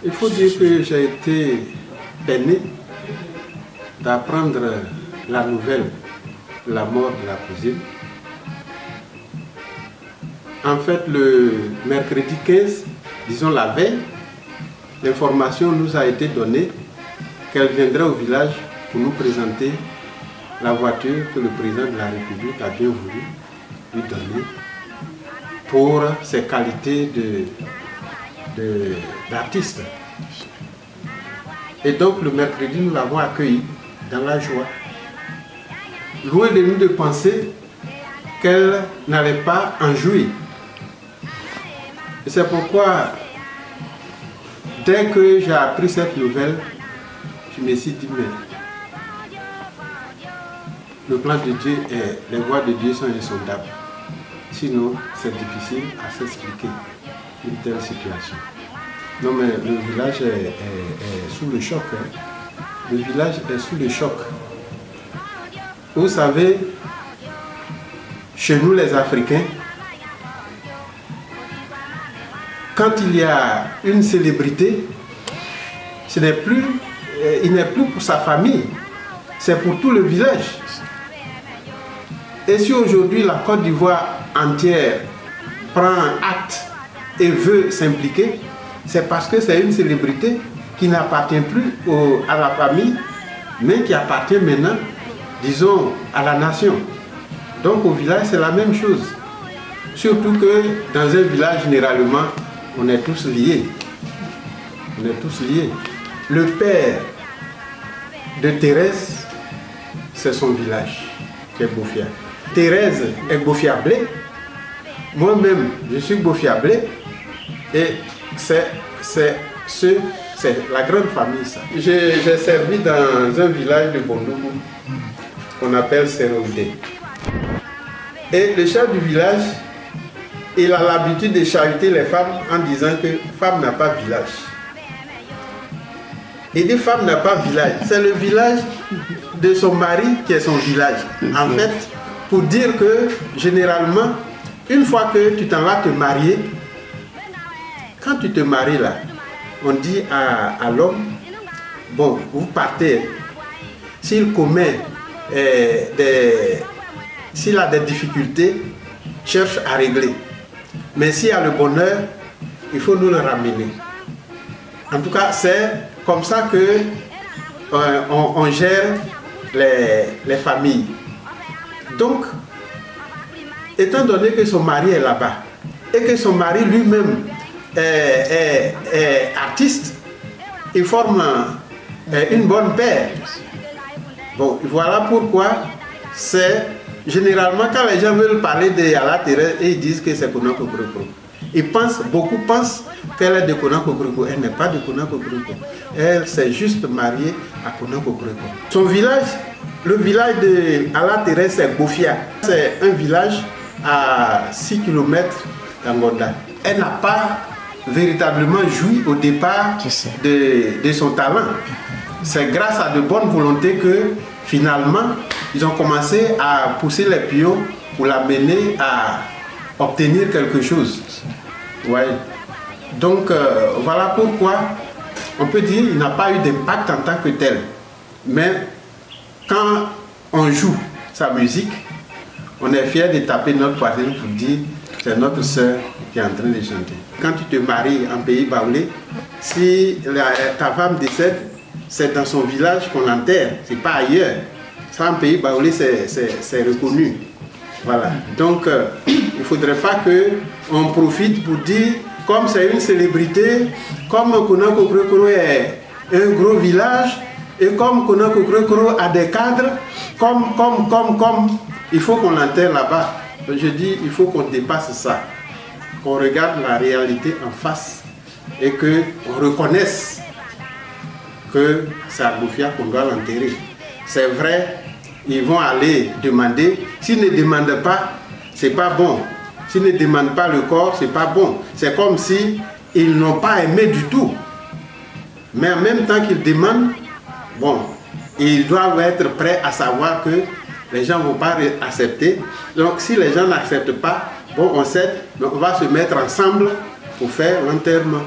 Il faut dire que j'ai été peiné d'apprendre la nouvelle de la mort de la cousine. En fait, le mercredi 15, disons la veille, l'information nous a été donnée qu'elle viendrait au village pour nous présenter la voiture que le président de la République a bien voulu lui donner pour ses qualités d'artiste. Et donc le mercredi, nous l'avons accueilli dans la joie. Loin de nous de penser qu'elle n'allait pas en jouir. Et c'est pourquoi, dès que j'ai appris cette nouvelle, je me suis dit, mais le plan de Dieu et les voies de Dieu sont insondables. Sinon, c'est difficile à s'expliquer une telle situation. Non, mais le village est sous le choc. Hein. Le village est sous le choc. Vous savez, chez nous les Africains, quand il y a une célébrité, il n'est plus pour sa famille, c'est pour tout le village. Et si aujourd'hui la Côte d'Ivoire entière prend acte et veut s'impliquer, c'est parce que c'est une célébrité qui n'appartient plus à la famille, mais qui appartient maintenant, disons, à la nation. Donc au village, c'est la même chose. Surtout que dans un village, généralement, on est tous liés. On est tous liés. Le père de Thérèse, c'est son village, qui est Bofia. Thérèse est Bofiablé. Moi-même, je suis Bofiablé. Et c'est la grande famille, ça. J'ai servi dans un village de Bondougou, qu'on appelle Sérodé. Et le chef du village, il a l'habitude de chariter les femmes en disant que femme n'a pas village. Il dit femme n'a pas village. C'est le village de son mari qui est son village. En fait, pour dire que généralement, une fois que tu t'en vas te marier, quand tu te maries là, on dit à l'homme, bon, vous partez. S'il commet s'il a des difficultés, cherche à régler. Mais s'il y a le bonheur, il faut nous le ramener. En tout cas, c'est comme ça que on gère les familles. Donc, étant donné que son mari est là-bas et que son mari lui-même est artiste, il forme une bonne paire. Bon, voilà pourquoi c'est généralement quand les gens veulent parler de Yala Thérèse, ils disent que c'est Konako Kroko. Beaucoup pensent qu'elle est de Konako Kroko. Elle n'est pas de Konako Kroko. Elle s'est juste mariée à Konako Kroko. Son village, le village de Yala Thérèse, c'est Bofia. C'est un village à 6 km d'Angonda. Elle n'a pas véritablement joui au départ de son talent. C'est grâce à de bonnes volontés que finalement ils ont commencé à pousser les pions pour l'amener à obtenir quelque chose. Ouais. Donc voilà pourquoi on peut dire qu'il n'a pas eu d'impact en tant que tel. Mais quand on joue sa musique, on est fier de taper notre poitrine pour dire c'est notre sœur qui est en train de chanter. Quand tu te maries en pays baoulé, si ta femme décède, c'est dans son village qu'on l'enterre, c'est pas ailleurs. Ça en pays baoulé, c'est reconnu. Voilà. Donc il ne faudrait pas qu'on profite pour dire, comme c'est une célébrité, comme Konako Kroko est un gros village, et comme Konako Kroko a des cadres, comme, il faut qu'on l'enterre là-bas. Je dis, il faut qu'on dépasse ça, qu'on regarde la réalité en face et qu'on reconnaisse que c'est à Bofia qu'on doit l'enterrer. C'est vrai, ils vont aller demander. S'ils ne demandent pas, c'est pas bon. S'ils ne demandent pas le corps, c'est pas bon. C'est comme si ils n'ont pas aimé du tout. Mais en même temps qu'ils demandent, bon, ils doivent être prêts à savoir que les gens ne vont pas accepter. Donc si les gens n'acceptent pas, bon, on sait, mais on va se mettre ensemble pour faire l'enterrement.